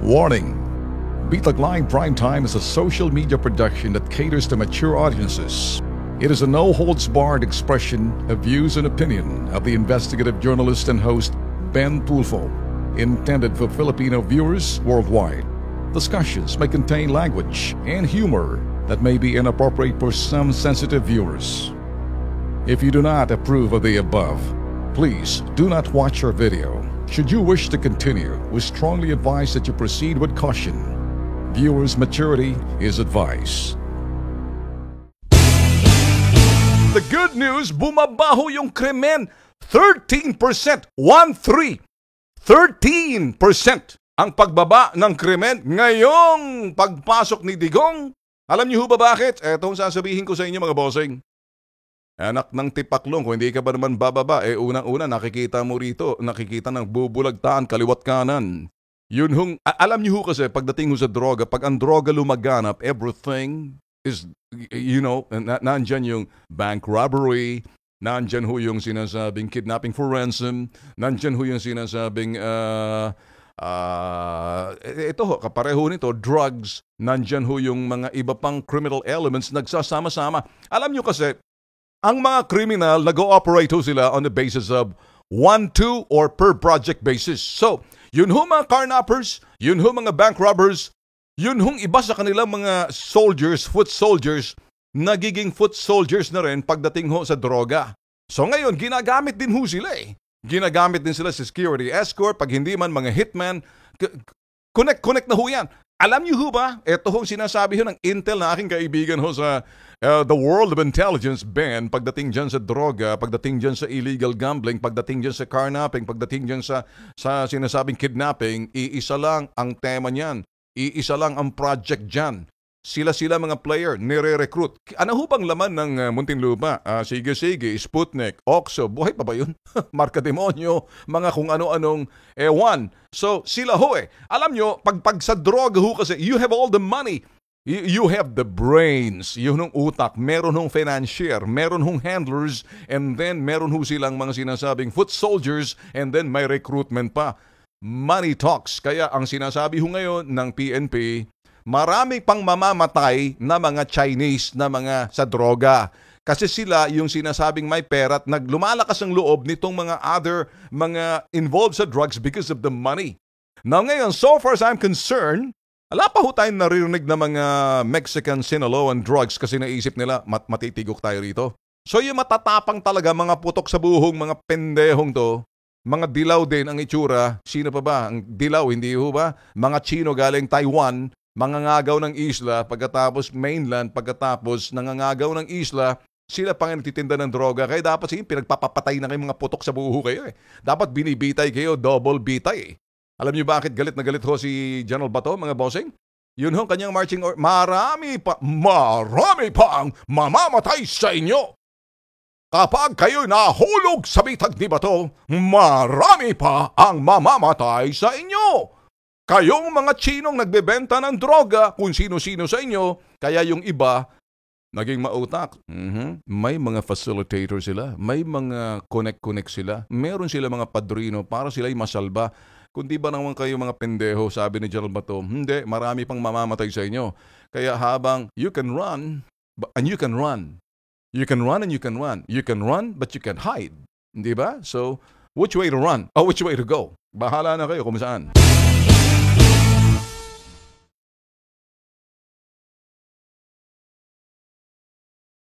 Warning: Bitag Live Primetime is a social media production that caters to mature audiences. It is a no-holds-barred expression of views and opinion of the investigative journalist and host Ben Tulfo, intended for Filipino viewers worldwide. Discussions may contain language and humor that may be inappropriate for some sensitive viewers. If you do not approve of the above, please do not watch our video. Should you wish to continue, we strongly advise that you proceed with caution. Viewers' maturity is advised. The good news, bumabaho yung krimen. 13%. 13% ang pagbaba ng krimen ngayong pagpasok ni Digong. Alam niyo ba bakit? Etong sasabihin ko sa inyo mga bossing. Anak ng tipaklong, kung hindi ka ba naman bababa, unang-una nakikita mo rito, nakikita ng bubulagtaan kaliwat kanan. Yun hong, alam niyo kasi pagdating ho sa droga, pag ang droga lumaganap, everything is, nandyan yung bank robbery, nandyan ho yung sinasabing kidnapping for ransom, nandyan ho yung sinasabing, ito ho, kapareho nito, drugs, nandyan ho yung mga iba pang criminal elements nagsasama-sama. Alam niyo kasi, ang mga criminal, nag-ooperate ho sila on the basis of 1, 2, or per project basis. So, yun ho mga carnappers, yun ho mga bank robbers, yun hong iba sa kanilang mga soldiers, foot soldiers, nagiging foot soldiers na rin pagdating ho sa droga. So ngayon, ginagamit din ho sila eh. Ginagamit din sila sa security escort, pag hindi man mga hitman, connect na ho yan. Alam niyo ho ba, ito hong sinasabi ho ng intel na aking kaibigan ho sa the world of intelligence, Ben, pagdating dyan sa droga, pagdating dyan sa illegal gambling, pagdating dyan sa carnapping, pagdating dyan sa sinasabing kidnapping, iisa lang ang tema niyan. Iisa lang ang project dyan. Sila mga player, nire-recruit. Ano ho bang laman ng Muntinlupa? Sige, Sputnik, Oxo, buhay pa ba yun? Marka Demonyo, mga kung ano-anong ewan. So, sila ho eh. Alam nyo, pag sa droga ho kasi, you have all the money. You have the brains, yun hong utak, meron hong financier, meron hong handlers, and then meron ho silang mga sinasabing foot soldiers, and then may recruitment pa. Money talks. Kaya ang sinasabi ho ngayon ng PNP, marami pang mamamatay na mga Chinese na mga sa droga. Kasi sila yung sinasabing may pera at lumalakas ang loob nitong mga other mga involved sa drugs because of the money. Now ngayon, so far as I'm concerned, wala pa ho tayong naririnig na mga Mexican Sinaloan drugs kasi naisip nila matitigok tayo rito. So yung matatapang talaga mga putok sa buhong, mga pendehong to, mga dilaw din ang itsura. Sino pa ba? Ang dilaw, hindi ho ba? Mga Chino galing Taiwan, mangangagaw ng isla, pagkatapos mainland, pagkatapos nangangagaw ng isla, sila pang nagtitinda ng droga. Kaya dapat pinagpapapatay na kayo mga putok sa buho kayo eh. Dapat binibitay kayo, double bitay eh. Alam niyo bakit galit na galit ho si General Bato, mga bossing? Yun ho kanyang marching order. Marami pang mamamatay sa inyo. Kapag kayo nahulog sa bitag ni Bato, marami pa ang mamamatay sa inyo. Kayong mga Chinong nagbebenta ng droga, kung sino-sino sa inyo, kaya yung iba, naging mautak. May mga facilitator sila, may mga connect sila, meron sila mga padrino para sila'y masalba. Kundi ba naman kayo mga pendeho, sabi ni General Bato, hindi, marami pang mamamatay sa inyo. Kaya habang you can run, and you can run. You can run and you can run. You can run, but you can hide. Hindi ba? So, which way to run? Or which way to go? Bahala na kayo kung saan.